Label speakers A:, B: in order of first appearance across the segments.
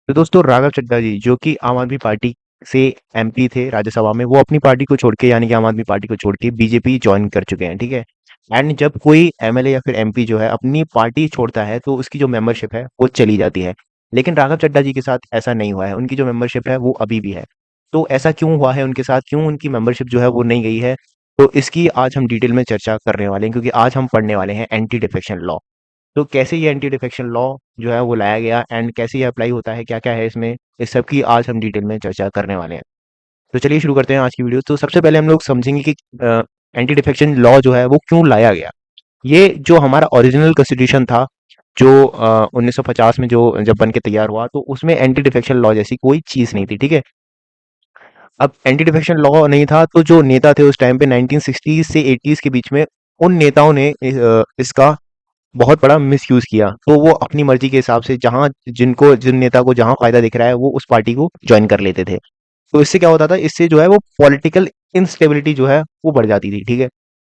A: तो दोस्तों राघव चड्ढा जी जो कि आम आदमी पार्टी से एमपी थे राज्यसभा में, वो अपनी पार्टी को छोड़ के यानी कि आम आदमी पार्टी को छोड़ के बीजेपी ज्वाइन कर चुके हैं। ठीक है। एंड जब कोई एमएलए या फिर एमपी जो है अपनी पार्टी छोड़ता है तो उसकी जो मेंबरशिप है वो चली जाती है। लेकिन राघव चड्ढा जी के साथ ऐसा नहीं हुआ है, उनकी जो मेंबरशिप है वो अभी भी है। तो ऐसा क्यों हुआ है उनके साथ, क्यों उनकी मेंबरशिप जो है वो नहीं गई है, तो इसकी आज हम डिटेल में चर्चा करने वाले हैं, क्योंकि आज हम पढ़ने वाले हैं एंटी डिफेक्शन लॉ। तो कैसे ये एंटी डिफेक्शन लॉ जो है वो लाया गया एंड कैसे ये अप्लाई होता है, क्या क्या है इसमें, इस सब की आज हम डिटेल में चर्चा करने वाले हैं। तो चलिए शुरू करते हैं आज की वीडियो। तो सबसे पहले हम लोग समझेंगे कि एंटी डिफेक्शन लॉ जो है वो क्यों लाया गया। ये जो हमारा ओरिजिनल कॉन्स्टिट्यूशन था, जो 1950 में जो जब बन के तैयार हुआ, तो उसमें एंटी डिफेक्शन लॉ जैसी कोई चीज नहीं थी। ठीक है। अब एंटी डिफेक्शन लॉ नहीं था तो जो नेता थे उस टाइम पे 1960 से 80s के बीच में, उन नेताओं ने इसका बहुत बड़ा मिसयूज किया। तो वो अपनी मर्जी के हिसाब से जहां जिन नेता को जहां फायदा दिख रहा है वो उस पार्टी को ज्वाइन कर लेते थे। तो इससे क्या होता था, इससे जो है वो पॉलिटिकल इंस्टेबिलिटी जो है वो बढ़ जाती थी। ठीक है।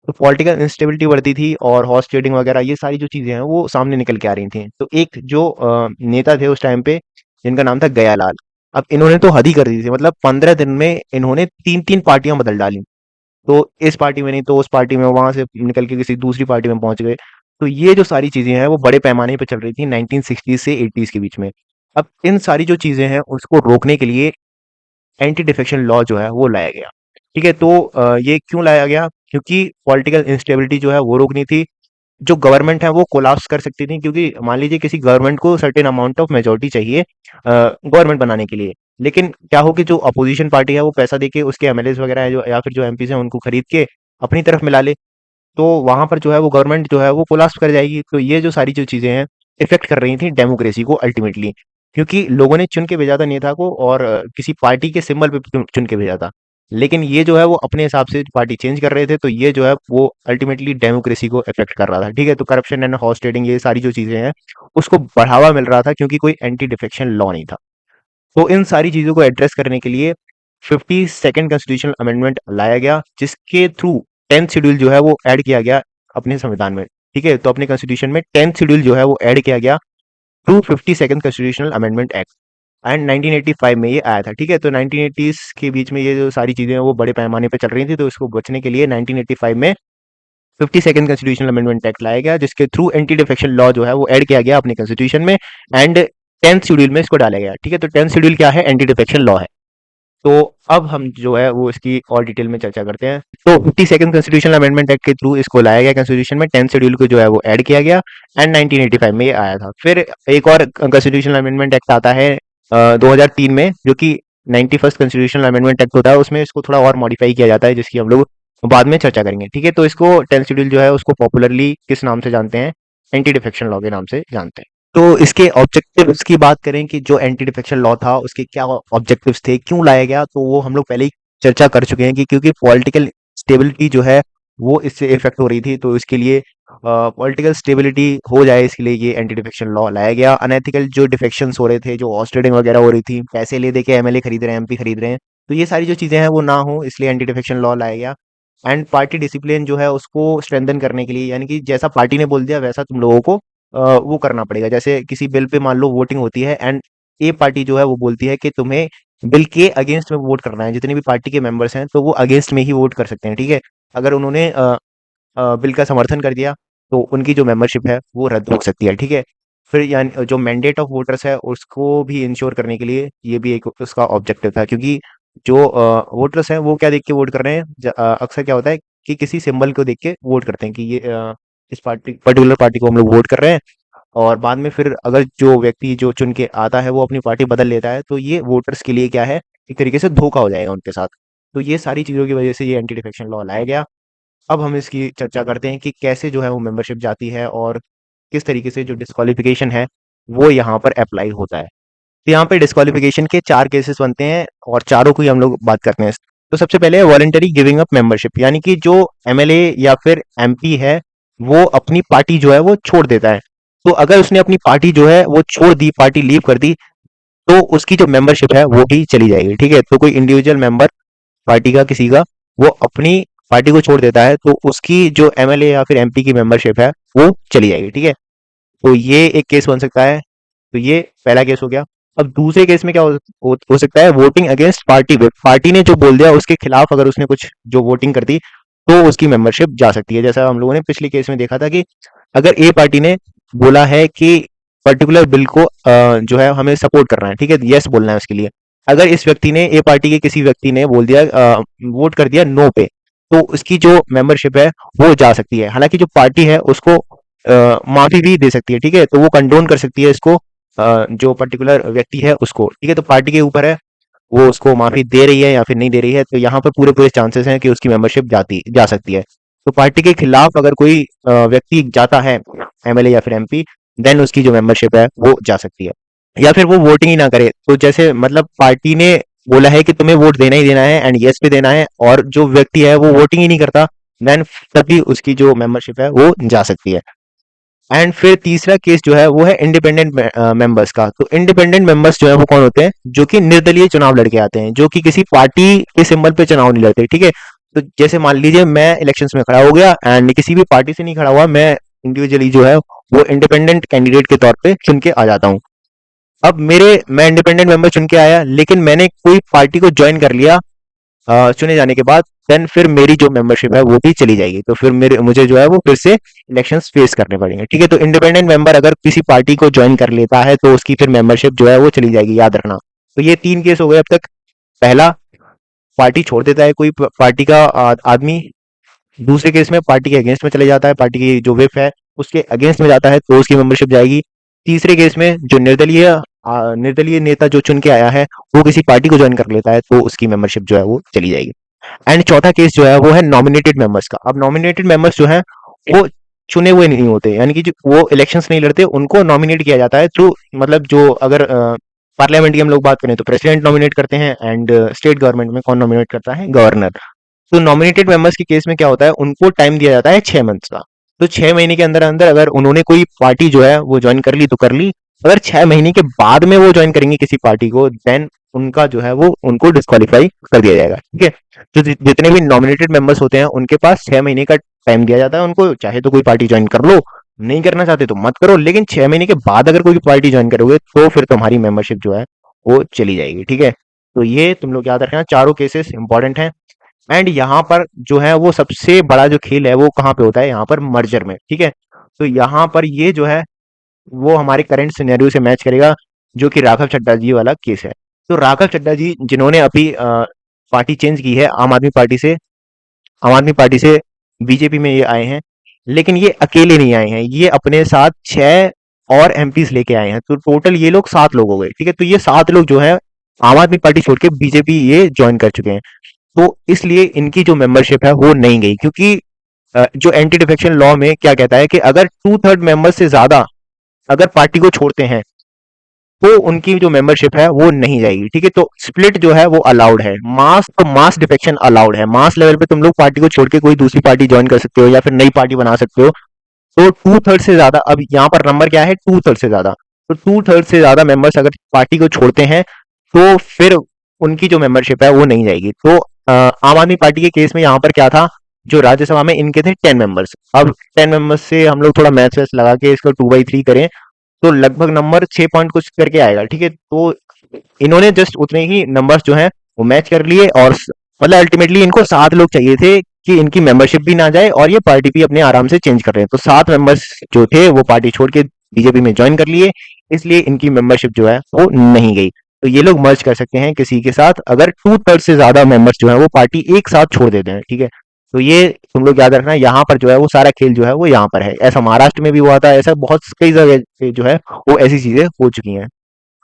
A: तो पॉलिटिकल इंस्टेबिलिटी बढ़ती थी और हॉर्स ट्रेडिंग वगैरह ये सारी जो चीजें हैं वो सामने निकल के आ रही थी। तो एक जो नेता थे उस टाइम पे, जिनका नाम था गयालाल। अब इन्होंने तो हद ही कर दी थी, मतलब 15 दिन में इन्होंने तीन तीन पार्टियां बदल डाली। तो इस पार्टी में नहीं तो उस पार्टी में, वहां से निकल के किसी दूसरी पार्टी में पहुंच गए। तो ये जो सारी चीजें हैं वो बड़े पैमाने पे चल रही थी 1960 से 80s के बीच में। अब इन सारी जो चीजें हैं उसको रोकने के लिए एंटी डिफेक्शन लॉ जो है वो लाया गया। ठीक है। तो ये क्यों लाया गया, क्योंकि पॉलिटिकल इंस्टेबिलिटी जो है वो रोकनी थी। जो गवर्नमेंट है वो कोलैप्स कर सकती थी, क्योंकि मान लीजिए किसी गवर्नमेंट को सर्टेन अमाउंट ऑफ मेजोरिटी चाहिए गवर्नमेंट बनाने के लिए। लेकिन क्या हो कि जो अपोजिशन पार्टी है वो पैसा देके उसके एमएलए वगैरह है जो, या फिर जो एमपीज हैं उनको खरीद के अपनी तरफ मिला ले, तो वहां पर जो है वो गवर्नमेंट जो है वो कोलैप्स कर जाएगी। तो ये जो सारी जो चीजें हैं इफेक्ट कर रही थी डेमोक्रेसी को अल्टीमेटली, क्योंकि लोगों ने चुन के भेजा था नेता को और किसी पार्टी के सिंबल पे चुन के भेजा था। लेकिन ये जो है वो अपने हिसाब से पार्टी चेंज कर रहे थे, तो ये जो है वो अल्टीमेटली डेमोक्रेसी को इफेक्ट कर रहा था। ठीक है। तो करप्शन एंड हॉर्स ट्रेडिंग ये सारी जो चीजें हैं उसको बढ़ावा मिल रहा था, क्योंकि कोई एंटी डिफेक्शन लॉ नहीं था। तो इन सारी चीजों को एड्रेस करने के लिए 52nd कॉन्स्टिट्यूशनल अमेंडमेंट लाया गया, जिसके थ्रू 10th शेड्यूल जो है वो ऐड किया गया अपने संविधान में। ठीक है। तो अपने कॉन्स्टिट्यूशन में 10th शेड्यूल जो है वो ऐड किया गया through 52nd constitutional amendment act. And 1985 में ये आया था। ठीक है। तो 1980s के बीच में ये जो सारी चीजें हैं वो बड़े पैमाने पे चल रही थी, तो इसको बचने के लिए 1985 में 52nd कॉन्स्टिट्यूशनल अमेंडमेंट एक्ट लाया गया, जिसके थ्रू एंटी डिफेक्शन लॉ जो है वो ऐड किया गया अपने कॉन्स्टिट्यूशन में। एंड 10th शेड्यूल में इसको डाला गया। ठीक है। तो 10th शेड्यूल क्या है, एंटी डिफेक्शन लॉ है। तो अब हम जो है वो इसकी और डिटेल में चर्चा करते हैं। तो 52nd कॉन्स्टिट्यूशनल अमेंडमेंट एक्ट के थ्रू इसको लाया गया कॉन्स्टिट्यूशन में, 10th शेड्यूल को जो है वो ऐड किया गया। एंड 1985 में ये आया था। फिर एक और कॉन्स्टिट्यूशनल अमेंडमेंट एक्ट आता है 2003 में, जो कि 91st कॉन्स्टिट्यूशनल अमेंडमेंट एक्ट होता है। उसमें इसको थोड़ा और मॉडिफाई किया जाता है, जिसकी हम लोग बाद में चर्चा करेंगे। ठीक है। तो इसको 10th शेड्यूल जो है उसको पॉपुलरली किस नाम से जानते हैं, एंटी डिफेक्शन लॉ के नाम से जानते हैं। तो इसके ऑब्जेक्टिव्स की बात करें कि जो एंटी डिफेक्शन लॉ था उसके क्या ऑब्जेक्टिव्स थे, क्यों लाया गया, तो वो हम लोग पहले ही चर्चा कर चुके हैं कि क्योंकि पॉलिटिकल स्टेबिलिटी जो है वो इससे इफेक्ट हो रही थी। तो इसके लिए पॉलिटिकल स्टेबिलिटी हो जाए, इसके लिए ये एंटी डिफेक्शन लॉ लाया गया। अनएथिकल जो डिफेक्शंस हो रहे थे, जो हॉर्स ट्रेडिंग वगैरह हो रही थी, पैसे ले दे के एमएलए खरीद रहे हैं, एमपी खरीद रहे हैं, तो ये सारी जो चीजें हैं वो ना हो, इसलिए एंटी डिफेक्शन लॉ लाया गया। एंड पार्टी डिसिप्लिन जो है उसको स्ट्रेंथन करने के लिए, यानी कि जैसा पार्टी ने बोल दिया वैसा तुम लोगों को वो करना पड़ेगा। जैसे किसी बिल पे मान लो वोटिंग होती है एंड ए पार्टी जो है वो बोलती है कि तुम्हें बिल के अगेंस्ट में वोट करना है, जितने भी पार्टी के मेंबर्स हैं तो वो अगेंस्ट में ही वोट कर सकते हैं। ठीक है। अगर उन्होंने बिल का समर्थन कर दिया तो उनकी जो मेंबरशिप है वो रद्द हो सकती है। ठीक है। फिर यानी जो मैंडेट ऑफ वोटर्स है उसको भी इंश्योर करने के लिए ये भी एक उसका ऑब्जेक्टिव था, क्योंकि जो वोटर्स हैं वो क्या देख के वोट कर रहे हैं, अक्सर क्या होता है कि किसी सिंबल को देख के वोट करते हैं कि ये इस पार्टी पर्टिकुलर पार्टी को हम लोग वोट कर रहे हैं। और बाद में फिर अगर जो व्यक्ति जो चुन के आता है वो अपनी पार्टी बदल लेता है, तो ये वोटर्स के लिए क्या है, एक तरीके से धोखा हो जाएगा उनके साथ। तो ये सारी चीज़ों की वजह से ये एंटी डिफेक्शन लॉ लाया गया। अब हम इसकी चर्चा करते हैं कि कैसे जो है वो मेंबरशिप जाती है और किस तरीके से जो डिस्क्वालिफिकेशन है वो यहाँ पर अप्लाई होता है। तो यहाँ पे डिस्क्वालिफिकेशन के 4 केसेस बनते हैं और चारों को ही हम लोग बात करते हैं। तो सबसे पहले है वॉलंटरी गिविंग अप मेंबरशिप, यानी कि जो एमएलए या फिर एमपी है वो अपनी पार्टी जो है वो छोड़ देता है। तो अगर उसने अपनी पार्टी जो है वो छोड़ दी, पार्टी लीव कर दी, तो उसकी जो मेंबरशिप है वो भी चली जाएगी। ठीक है। तो कोई इंडिविजुअल मेंबर पार्टी का किसी का वो अपनी पार्टी को छोड़ देता है तो उसकी जो एमएलए या फिर एमपी की मेंबरशिप है वो चली जाएगी। ठीक है। तो ये एक केस बन सकता है। तो ये पहला केस हो गया। अब दूसरे केस में क्या हो सकता है, voting against party whip, party ने जो बोल दिया उसके खिलाफ अगर उसने कुछ जो वोटिंग कर दी तो उसकी मेंबरशिप जा सकती है। जैसा हम लोगों ने पिछले केस में देखा था कि अगर ए पार्टी ने बोला है कि पर्टिकुलर बिल को जो है हमें सपोर्ट करना है, ठीक है, यस बोलना है उसके लिए, अगर इस व्यक्ति ने, ए पार्टी के किसी व्यक्ति ने बोल दिया, वोट कर दिया नो पे, तो उसकी जो मेंबरशिप है वो जा सकती है। हालांकि जो पार्टी है उसको माफी भी दे सकती है, ठीक है, तो वो कंडोन कर सकती है इसको, जो पर्टिकुलर व्यक्ति है उसको, ठीक है, तो पार्टी के ऊपर है वो उसको माफी दे रही है या फिर नहीं दे रही है। तो यहाँ पर पूरे पूरे चांसेस हैं कि उसकी मेंबरशिप जा सकती है। तो पार्टी के खिलाफ अगर कोई व्यक्ति जाता है, एमएलए या फिर एमपी, देन उसकी जो मेंबरशिप है वो जा सकती है। या फिर वो वोटिंग ही ना करे, तो जैसे मतलब पार्टी ने बोला है कि तुम्हें वोट देना ही देना है एंड यस पे देना है, और जो व्यक्ति है वो वोटिंग ही नहीं करता, देन तभी उसकी जो मेंबरशिप है वो जा सकती है। एंड फिर तीसरा केस जो है वो है इंडिपेंडेंट मेंबर्स का। तो इंडिपेंडेंट मेंबर्स जो है वो कौन होते हैं, जो कि निर्दलीय चुनाव लड़के आते हैं, जो कि किसी पार्टी के सिंबल पे चुनाव नहीं लड़ते, ठीक है। तो जैसे मान लीजिए मैं इलेक्शंस में खड़ा हो गया एंड किसी भी पार्टी से नहीं खड़ा हुआ, मैं इंडिविजुअली जो है वो इंडिपेंडेंट कैंडिडेट के तौर पे चुन के आ जाता हूँ। अब मैं इंडिपेंडेंट मेंबर चुन के आया, लेकिन मैंने कोई पार्टी को ज्वाइन कर लिया चुने जाने के बाद, देन फिर मेरी जो मेंबरशिप है वो भी चली जाएगी। तो फिर मेरे मुझे जो है वो फिर से इलेक्शंस फेस करने पड़ेंगे, ठीक है। तो इंडिपेंडेंट मेंबर अगर किसी पार्टी को ज्वाइन कर लेता है तो उसकी फिर मेंबरशिप जो है वो चली जाएगी, याद रखना। तो ये 3 केस हो गए अब तक। पहला, पार्टी छोड़ देता है कोई पार्टी का आदमी। दूसरे केस में पार्टी के अगेंस्ट में चले जाता है, पार्टी की जो विप है उसके अगेंस्ट में जाता है तो उसकी मेंबरशिप जाएगी। तीसरे केस में जो निर्दलीय नेता जो चुन के आया है वो किसी पार्टी को ज्वाइन कर लेता है तो उसकी मेंबरशिप जो है वो चली जाएगी। एंड चौथा केस जो है वो है नॉमिनेटेड मेंबर्स का। अब नॉमिनेटेड मेंबर्स जो है वो चुने हुए नहीं होते, यानी कि जो वो इलेक्शंस नहीं लड़ते, उनको नॉमिनेट किया जाता है थ्रू, मतलब जो अगर पार्लियामेंट की हम लोग बात करें तो प्रेसिडेंट नॉमिनेट करते हैं, एंड स्टेट गवर्नमेंट में कौन नॉमिनेट करता है, गवर्नर। तो नॉमिनेटेड मेंबर्स के केस में क्या होता है, उनको टाइम दिया जाता है 6 मंथ्स का। तो 6 महीने के अंदर अंदर अगर उन्होंने कोई पार्टी जो है वो ज्वाइन कर ली तो कर ली, अगर 6 महीने के बाद में वो ज्वाइन करेंगे किसी पार्टी को, देन उनका जो है वो उनको डिस्क्वालीफाई कर दिया जाएगा, ठीक है। तो जितने भी नॉमिनेटेड मेंबर्स होते हैं उनके पास 6 महीने का टाइम दिया जाता है उनको, चाहे तो कोई पार्टी ज्वाइन कर लो, नहीं करना चाहते तो मत करो, लेकिन 6 महीने के बाद अगर कोई पार्टी ज्वाइन करोगे तो फिर तुम्हारी मेंबरशिप जो है वो चली जाएगी, ठीक है। तो ये तुम लोग याद रखना, चारों केसेस इंपॉर्टेंट हैं। एंड यहाँ पर जो है वो सबसे बड़ा जो खेल है वो कहाँ पे होता है, यहाँ पर मर्जर में, ठीक है। तो यहाँ पर ये जो है वो हमारे करंट सिनेरियो से मैच करेगा, जो कि राघव चड्ढा जी वाला केस है। तो राघव चड्ढा जी जिन्होंने अभी पार्टी चेंज की है, आम आदमी पार्टी से बीजेपी में ये आए हैं, लेकिन ये अकेले नहीं आए हैं, ये अपने साथ 6 और एमपीज लेके आए हैं। तो टोटल ये लोग 7 लोग हो गए, ठीक है। तो ये 7 लोग जो है आम आदमी पार्टी छोड़ के बीजेपी ये ज्वाइन कर चुके हैं। तो इसलिए इनकी जो मेंबरशिप है वो नहीं गई, क्योंकि जो एंटी डिफेक्शन लॉ में क्या कहता है कि अगर 2/3 मेंबर से ज्यादा अगर पार्टी को छोड़ते हैं तो उनकी जो मेंबरशिप है वो नहीं जाएगी, ठीक है। तो स्प्लिट जो है वो अलाउड है, मास डिफेक्शन अलाउड है, मास लेवल पे तुम लोग पार्टी को छोड़ के कोई दूसरी पार्टी ज्वाइन कर सकते हो या फिर नई पार्टी बना सकते हो। तो 2/3 से ज्यादा, अब यहाँ पर नंबर क्या है, 2/3 से ज्यादा। तो 2/3 से ज्यादा मेंबर्स अगर पार्टी को छोड़ते हैं तो फिर उनकी जो मेंबरशिप है वो नहीं जाएगी। तो आम आदमी पार्टी के केस में यहाँ पर क्या था, जो राज्यसभा में इनके थे 10 मेंबर्स। अब 10 मेंबर्स से हम लोग थोड़ा मैथ्स वैथ लगा के इसको 2/3 करें तो लगभग नंबर 6 पॉइंट कुछ करके आएगा, ठीक है। तो इन्होंने जस्ट उतने ही नंबर्स जो हैं वो मैच कर लिए, और मतलब अल्टीमेटली इनको 7 लोग चाहिए थे कि इनकी मेंबरशिप भी ना जाए और ये पार्टी भी अपने आराम से चेंज कर रहे हैं। तो 7 मेंबर्स जो थे वो पार्टी छोड़ के बीजेपी में ज्वाइन कर लिए, इसलिए इनकी मेंबरशिप जो है वो नहीं गई। तो ये लोग मर्ज कर सकते हैं किसी के साथ अगर 2/3 से ज्यादा मेंबर्स जो है वो पार्टी एक साथ छोड़ देते हैं, ठीक है। तो ये तुम लोग याद रखना, यहाँ पर जो है वो सारा खेल जो है वो यहाँ पर है। ऐसा महाराष्ट्र में भी हुआ था, ऐसा बहुत कई जगह पे जो है वो ऐसी चीजें हो चुकी हैं।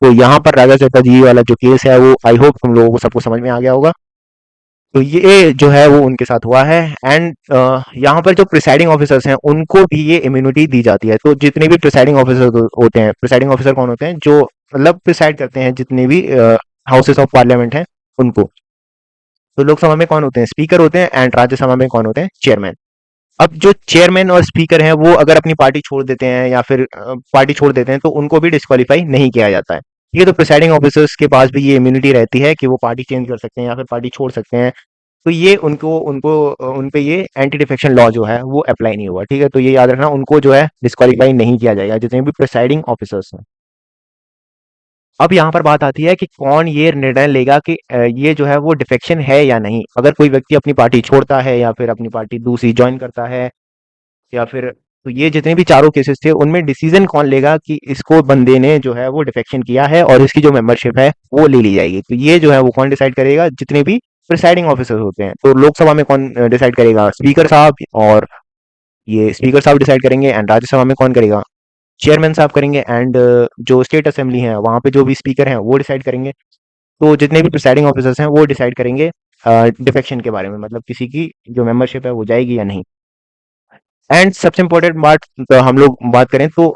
A: तो यहाँ पर राजा चड्ढा जी वाला जो केस है वो आई होप तुम लोगों को सबको समझ में आ गया होगा। तो ये जो है वो उनके साथ हुआ है। एंड यहाँ पर जो प्रिसाइडिंग ऑफिसर्स हैं उनको भी ये इम्यूनिटी दी जाती है। तो जितने भी प्रिसाइडिंग ऑफिसर होते हैं, प्रिसाइडिंग ऑफिसर कौन होते हैं, जो मतलब प्रिसाइड करते हैं जितने भी हाउसेस ऑफ पार्लियामेंट हैं उनको। तो लोकसभा में कौन होते हैं, स्पीकर होते हैं, एंड राज्यसभा में कौन होते हैं, चेयरमैन। अब जो चेयरमैन और स्पीकर हैं वो अगर अपनी पार्टी छोड़ देते हैं या फिर पार्टी छोड़ देते हैं तो उनको भी डिस्क्वालीफाई नहीं किया जाता है। ये तो प्रिसाइडिंग ऑफिसर्स के पास भी ये इम्यूनिटी रहती है कि वो पार्टी चेंज कर सकते हैं या फिर पार्टी छोड़ सकते हैं। तो ये उनको उनको उन पे ये एंटी डिफेक्शन लॉ जो है वो अप्लाई नहीं हुआ, ठीक है। तो ये याद रखना, उनको जो है डिस्क्वालीफाई नहीं किया जाएगा जितने भी प्रिसाइडिंग ऑफिसर्स हैं। अब यहाँ पर बात आती है कि कौन ये निर्णय लेगा कि ये जो है वो डिफेक्शन है या नहीं। अगर कोई व्यक्ति अपनी पार्टी छोड़ता है या फिर अपनी पार्टी दूसरी ज्वाइन करता है या फिर, तो ये जितने भी चारों केसेस थे उनमें डिसीजन कौन लेगा कि इसको बंदे ने जो है वो डिफेक्शन किया है और इसकी जो मेंबरशिप है वो ले ली जाएगी। तो ये जो है वो कौन डिसाइड करेगा, जितने भी प्रिसाइडिंग ऑफिसर होते हैं। तो लोकसभा में कौन डिसाइड करेगा, स्पीकर साहब। और ये स्पीकर साहब डिसाइड करेंगे। एंड राज्यसभा में कौन करेगा, चेयरमैन साहब करेंगे। एंड जो स्टेट असेंबली है वहां पे जो भी स्पीकर हैं वो डिसाइड करेंगे। तो जितने भी प्रिसाइडिंग ऑफिसर्स हैं वो डिसाइड करेंगे डिफेक्शन के बारे में, मतलब किसी की जो मेंबरशिप है वो जाएगी या नहीं। एंड सबसे इम्पोर्टेंट बात, तो हम लोग बात करें तो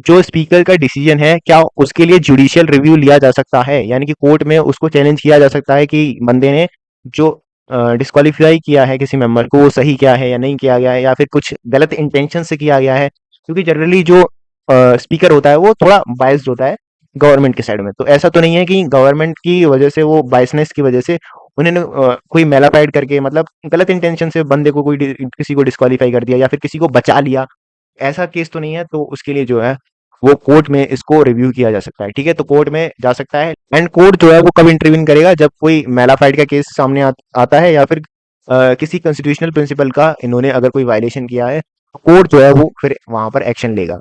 A: जो स्पीकर का डिसीजन है क्या उसके लिए जुडिशियल रिव्यू लिया जा सकता है, यानी कि कोर्ट में उसको चैलेंज किया जा सकता है कि बंदे ने जो डिस्क्वालीफाई किया है किसी मेंबर को वो सही किया है या नहीं किया गया है, या फिर कुछ गलत इंटेंशन से किया गया है। क्योंकि जनरली जो स्पीकर होता है वो थोड़ा बायस्ड होता है गवर्नमेंट के साइड में। तो ऐसा तो नहीं है कि गवर्नमेंट की वजह से, वो बायसनेस की वजह से उन्होंने कोई मेलाफाइड करके, मतलब गलत इंटेंशन से बंदे को किसी को डिस्क्वालीफाई कर दिया या फिर किसी को बचा लिया। ऐसा केस तो नहीं है। तो उसके लिए जो है वो कोर्ट में इसको रिव्यू किया जा सकता है। ठीक है, तो कोर्ट में जा सकता है। एंड कोर्ट जो है वो कब इंटरवीन करेगा, जब कोई मेलाफाइड का केस सामने आता है या फिर किसी कॉन्स्टिट्यूशनल प्रिंसिपल का इन्होंने अगर कोई वायलेशन किया है, तो कोर्ट जो है वो फिर वहां पर एक्शन लेगा।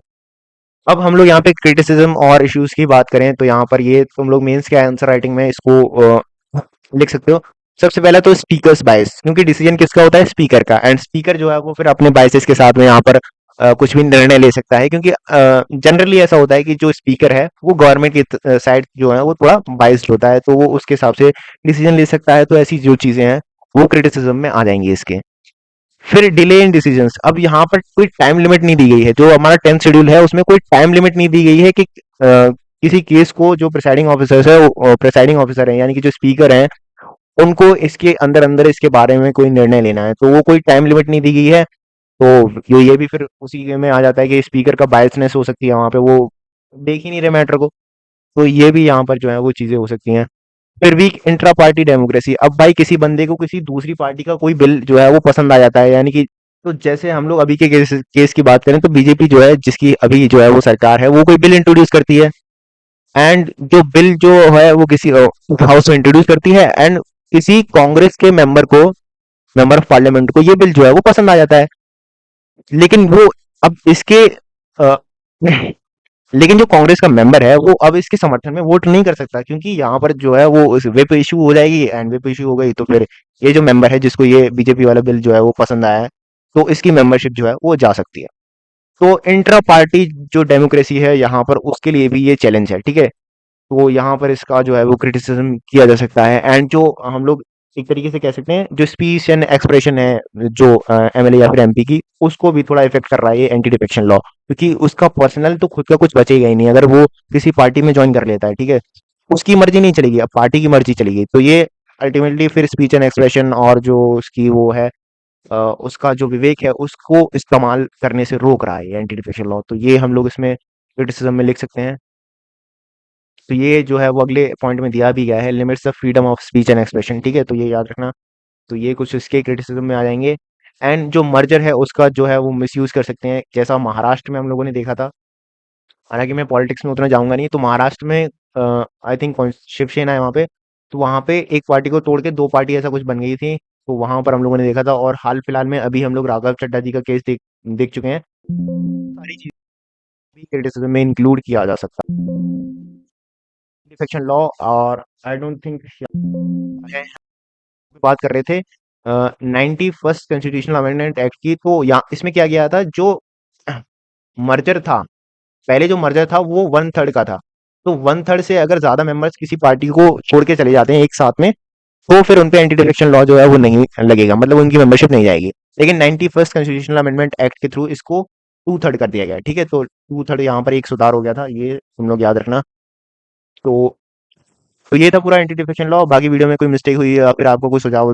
A: अब हम लोग यहाँ पे क्रिटिसिज्म और इश्यूज की बात करें तो यहाँ पर ये तुम लोग मेंस के आंसर राइटिंग में इसको लिख सकते हो। सबसे पहला तो स्पीकर्स बायस, क्योंकि डिसीजन किसका होता है, स्पीकर का। एंड स्पीकर जो है वो फिर अपने बायसेस के साथ में यहाँ पर कुछ भी निर्णय ले सकता है, क्योंकि जनरली ऐसा होता है कि जो स्पीकर है वो गवर्नमेंट की साइड जो है वो थोड़ा बाइस्ड होता है, तो वो उसके हिसाब से डिसीजन ले सकता है। तो ऐसी जो चीजें हैं वो क्रिटिसिज्म में आ जाएंगी इसके। फिर डिले इन डिसीजंस, अब यहाँ पर कोई टाइम लिमिट नहीं दी गई है। जो हमारा 10th शेड्यूल है उसमें कोई टाइम लिमिट नहीं दी गई है कि किसी केस को जो प्रिसाइडिंग ऑफिसर है, प्रिसाइडिंग ऑफिसर है यानी कि जो स्पीकर हैं, उनको इसके अंदर अंदर इसके बारे में कोई निर्णय लेना है। तो वो कोई टाइम लिमिट नहीं दी गई है। तो ये भी फिर उसी में आ जाता है कि स्पीकर का बायसनेस हो सकती है वहां पे, वो देख ही नहीं रहे मैटर को। तो ये भी यहाँ पर जो है वो चीजें हो सकती हैं। फिर वीक इंट्रा पार्टी डेमोक्रेसी, अब भाई किसी बंदे को किसी दूसरी पार्टी का कोई बिल जो है वो पसंद आ जाता है, यानी कि, तो जैसे हम लोग अभी के केस की बात करें तो बीजेपी जो है, जिसकी अभी जो है वो सरकार है, वो कोई बिल इंट्रोड्यूस करती है। एंड जो बिल जो है वो किसी हाउस में इंट्रोड्यूस करती है। एंड किसी कांग्रेस के मेंबर को, मेंबर ऑफ पार्लियामेंट को, ये बिल जो है वो पसंद आ जाता है। लेकिन वो अब इसके अ, लेकिन जो कांग्रेस का मेंबर है वो अब इसके समर्थन में वोट नहीं कर सकता, क्योंकि यहाँ पर जो है वो वेप इशू हो जाएगी। एंड वेप इशू हो गई तो फिर ये जो मेंबर है जिसको ये बीजेपी वाला बिल जो है वो पसंद आया है, तो इसकी मेंबरशिप जो है वो जा सकती है। तो इंट्रा पार्टी जो डेमोक्रेसी है यहाँ पर, उसके लिए भी ये चैलेंज है। ठीक है, तो यहाँ पर इसका जो है वो क्रिटिसिज्म किया जा सकता है। एंड जो हम लोग एक तरीके से कह सकते हैं जो स्पीच एंड एक्सप्रेशन है जो एमएलए या फिर एमपी की, उसको भी थोड़ा इफेक्ट कर रहा है ये एंटी डिफेक्शन लॉ, क्योंकि उसका पर्सनल तो खुद का कुछ बचेगा ही नहीं अगर वो किसी पार्टी में ज्वाइन कर लेता है। ठीक है, उसकी मर्जी नहीं चलेगी, अब पार्टी की मर्जी चलेगी। तो ये अल्टीमेटली फिर स्पीच एंड एक्सप्रेशन और जो उसकी वो है उसका जो विवेक है उसको इस्तेमाल करने से रोक रहा है ये एंटी डिफेक्शन लॉ। तो ये हम लोग इसमें क्रिटिसिज्म में लिख सकते हैं। तो ये जो है वो अगले पॉइंट में दिया भी गया है, limits the freedom of speech and expression. ठीक है, तो ये याद रखना। तो ये कुछ इसके क्रिटिसिज्म में आ जाएंगे। एंड जो मर्जर है उसका जो है वो मिसयूज कर सकते हैं, जैसा महाराष्ट्र में हम लोगों ने देखा था। हालांकि मैं पॉलिटिक्स में उतना जाऊंगा नहीं, तो महाराष्ट्र में आई थिंक शिवसेना है वहाँ पे। तो वहाँ पे एक पार्टी को तोड़ के दो पार्टी ऐसा कुछ बन गई थी। तो वहां पर हम लोगों ने देखा था। और हाल फिलहाल में अभी हम लोग राघव चड्ढा जी का केस देख देख चुके हैं। सारी चीजें भी क्रिटिसिज्म में इंक्लूड किया जा सकता है डिफेक्शन लॉ। और आई डोंट थिंक बात कर रहे थे 91st कॉन्स्टिट्यूशनल अमेंडमेंट एक्ट की। तो यहाँ इसमें क्या गया था, जो मर्जर था, पहले जो मर्जर था वो 1/3 का था। तो 1/3 से अगर ज्यादा मेंबर्स किसी पार्टी को छोड़ के चले जाते हैं एक साथ में, तो फिर उनपे एंटी डिफेक्शन लॉ जो है वो नहीं लगेगा, मतलब उनकी मेंबरशिप नहीं जाएगी। लेकिन 91st कॉन्स्टिट्यूशनल अमेंडमेंट एक्ट के थ्रू इसको 2/3 कर दिया गया। ठीक है, तो 2/3 यहाँ पर एक सुधार हो गया था, ये तुम लोग याद रखना। तो ये था पूरा एंटी डिफेक्शन लॉ। बाकी वीडियो में कोई मिस्टेक हुई या फिर आपको कोई सुझाव